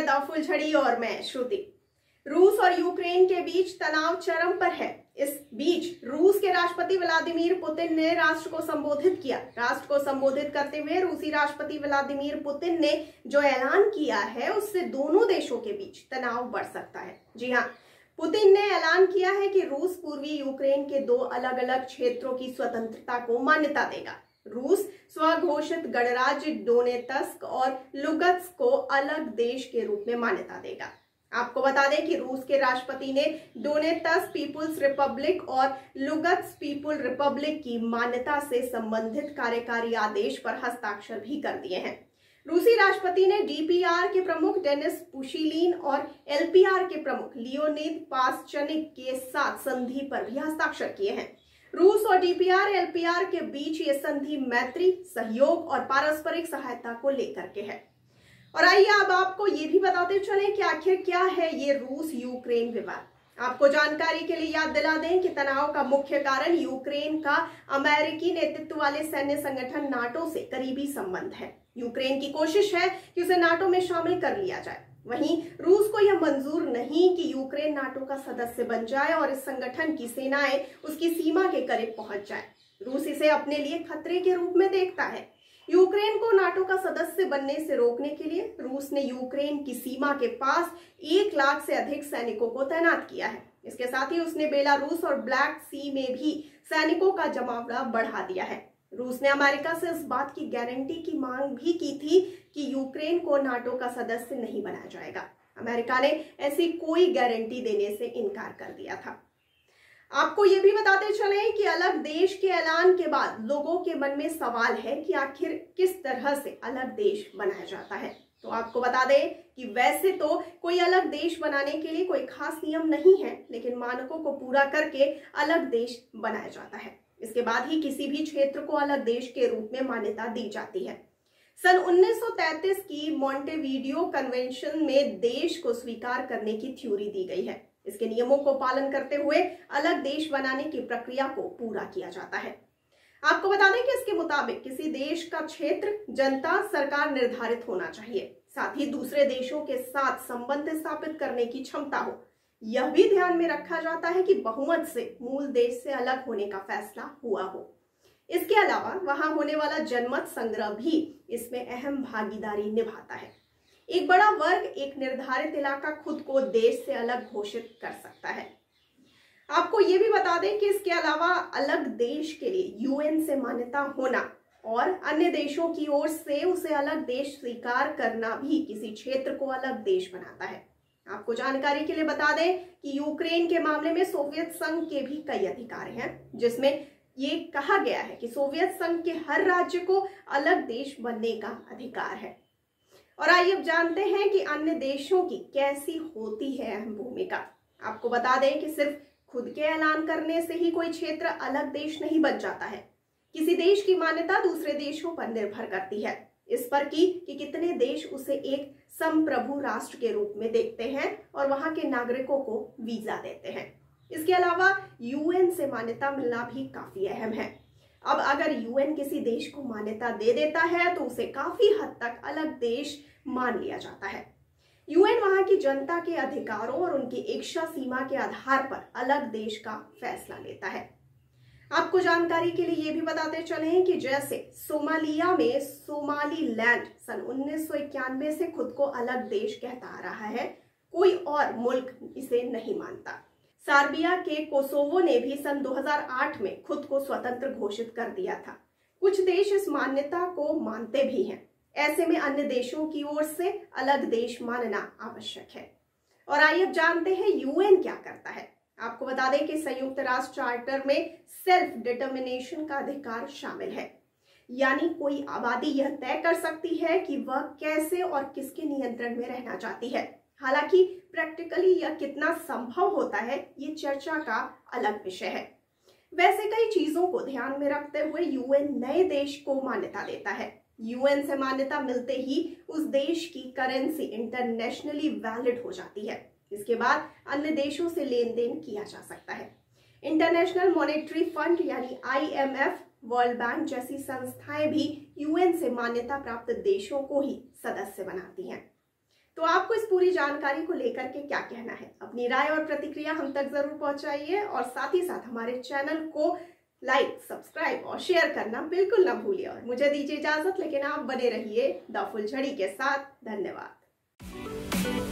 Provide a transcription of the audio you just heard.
है द फुलझड़ी और मैं श्रुति। रूस और यूक्रेन के बीच तनाव चरम पर है। इस बीच रूस के राष्ट्रपति व्लादिमीर पुतिन ने राष्ट्र को संबोधित किया। राष्ट्र को संबोधित करते हुए रूसी राष्ट्रपति व्लादिमीर पुतिन ने जो ऐलान किया है उससे दोनों देशों के बीच तनाव बढ़ सकता है। जी हाँ, पुतिन ने ऐलान किया है कि रूस पूर्वी यूक्रेन के दो अलग अलग क्षेत्रों की स्वतंत्रता को मान्यता देगा। रूस स्वघोषित गणराज्य डोनेत्स्क और लुगत्स्क को अलग देश के रूप में मान्यता देगा। आपको बता दें कि रूस के राष्ट्रपति ने डोनेत्स्क पीपुल्स रिपब्लिक और लुगत्स्क पीपुल रिपब्लिक की मान्यता से संबंधित कार्यकारी आदेश पर हस्ताक्षर भी कर दिए हैं। रूसी राष्ट्रपति ने डीपीआर के प्रमुख डेनिस पुशिलीन और एलपीआर के प्रमुख लियोनिद पासचनिक के साथ संधि पर भी हस्ताक्षर किए हैं। रूस और डीपीआर एलपीआर के बीच ये संधि मैत्री, सहयोग और पारस्परिक सहायता को लेकर के है। और आइए अब आपको ये भी बताते चलें कि आखिर क्या है ये रूस यूक्रेन विवाद। आपको जानकारी के लिए याद दिला दें कि तनाव का मुख्य कारण यूक्रेन का अमेरिकी नेतृत्व वाले सैन्य संगठन नाटो से करीबी संबंध है। यूक्रेन की कोशिश है कि उसे नाटो में शामिल कर लिया जाए। वहीं रूस को यह मंजूर नहीं कि यूक्रेन नाटो का सदस्य बन जाए और इस संगठन की सेनाएं उसकी सीमा के करीब पहुंच जाए। रूस इसे अपने लिए खतरे के रूप में देखता है। यूक्रेन को नाटो का सदस्य बनने से रोकने के लिए रूस ने यूक्रेन की सीमा के पास 1 लाख से अधिक सैनिकों को तैनात किया है। इसके साथ ही उसने बेलारूस और ब्लैक सी में भी सैनिकों का जमावड़ा बढ़ा दिया है। रूस ने अमेरिका से इस बात की गारंटी की मांग भी की थी कि यूक्रेन को नाटो का सदस्य नहीं बनाया जाएगा। अमेरिका ने ऐसी कोई गारंटी देने से इनकार कर दिया था। आपको ये भी बताते चलें कि अलग देश के ऐलान के बाद लोगों के मन में सवाल है कि आखिर किस तरह से अलग देश बनाया जाता है। तो आपको बता दें कि वैसे तो कोई अलग देश बनाने के लिए कोई खास नियम नहीं है, लेकिन मानकों को पूरा करके अलग देश बनाया जाता है। इसके बाद ही किसी भी क्षेत्र को अलग देश के रूप में मान्यता दी जाती है। सन 1933 की मॉन्टेवीडियो कन्वेंशन में देश को स्वीकार करने की थ्योरी दी गई है। इसके नियमों को पालन करते हुए अलग देश बनाने की प्रक्रिया को पूरा किया जाता है। आपको बता दें कि इसके मुताबिक किसी देश का क्षेत्र, जनता, सरकार निर्धारित होना चाहिए। साथ ही दूसरे देशों के साथ संबंध स्थापित करने की क्षमता हो। यह भी ध्यान में रखा जाता है कि बहुमत से मूल देश से अलग होने का फैसला हुआ हो। इसके अलावा वहां होने वाला जनमत संग्रह भी इसमें अहम भागीदारी निभाता है। एक बड़ा वर्ग एक निर्धारित इलाका खुद को देश से अलग घोषित कर सकता है। आपको ये भी बता दें कि इसके अलावा अलग देश के लिए यूएन से मान्यता होना और अन्य देशों की ओर से उसे अलग देश स्वीकार करना भी किसी क्षेत्र को अलग देश बनाता है। आपको जानकारी के लिए बता दें कि यूक्रेन के मामले में सोवियत संघ के भी कई अधिकार हैं, जिसमें ये कहा गया है कि सोवियत संघ के हर राज्य को अलग देश बनने का अधिकार है। और आइए अब जानते हैं कि अन्य देशों की कैसी होती है अहम भूमिका। आपको बता दें कि सिर्फ खुद के ऐलान करने से ही कोई क्षेत्र अलग देश नहीं बन जाता है। किसी देश की मान्यता दूसरे देशों पर निर्भर करती है, इस पर कि कितने देश उसे एक संप्रभु राष्ट्र के रूप में देखते हैं और वहां के नागरिकों को वीजा देते हैं। इसके अलावा यूएन से मान्यता मिलना भी काफी अहम है। अब अगर यूएन किसी देश को मान्यता दे देता है तो उसे काफी हद तक अलग देश मान लिया जाता है। यूएन वहां की जनता के अधिकारों और उनकी इच्छा सीमा के आधार पर अलग देश का फैसला लेता है। आपको जानकारी के लिए ये भी बताते चलें कि जैसे सोमालिया में सोमालीलैंड सन 1991 से खुद को अलग देश कहता आ रहा है, कोई और मुल्क इसे नहीं मानता। सर्बिया के कोसोवो ने भी सन 2008 में खुद को स्वतंत्र घोषित कर दिया था। कुछ देश इस मान्यता को मानते भी हैं। ऐसे में अन्य देशों की ओर से अलग देश मानना आवश्यक है। और आइए अब जानते हैं यूएन क्या करता है। आपको बता दें कि संयुक्त राष्ट्र चार्टर में सेल्फ डिटर्मिनेशन का अधिकार शामिल है, यानी कोई आबादी यह तय कर सकती है कि वह कैसे और किसके नियंत्रण में रहना चाहती है। हालांकि प्रैक्टिकली यह कितना संभव होता है ये चर्चा का अलग विषय है। वैसे कई चीजों को ध्यान में रखते हुए यूएन नए देश को मान्यता देता है। यूएन से मान्यता मिलते ही उस देश की करेंसी इंटरनेशनली वैलिड हो जाती है। इसके बाद अन्य देशों से लेन देन किया जा सकता है। इंटरनेशनल मॉनेटरी फंड यानी IMF, वर्ल्ड बैंक जैसी संस्थाएं भी यूएन से मान्यता प्राप्त देशों को ही सदस्य बनाती हैं। तो आपको इस पूरी जानकारी को लेकर के क्या कहना है? अपनी राय और प्रतिक्रिया हम तक जरूर पहुंचाइए और साथ ही साथ हमारे चैनल को लाइक, सब्सक्राइब और शेयर करना बिल्कुल ना भूलिए। और मुझे दीजिए इजाजत, लेकिन आप बने रहिए द फुलझड़ी के साथ। धन्यवाद।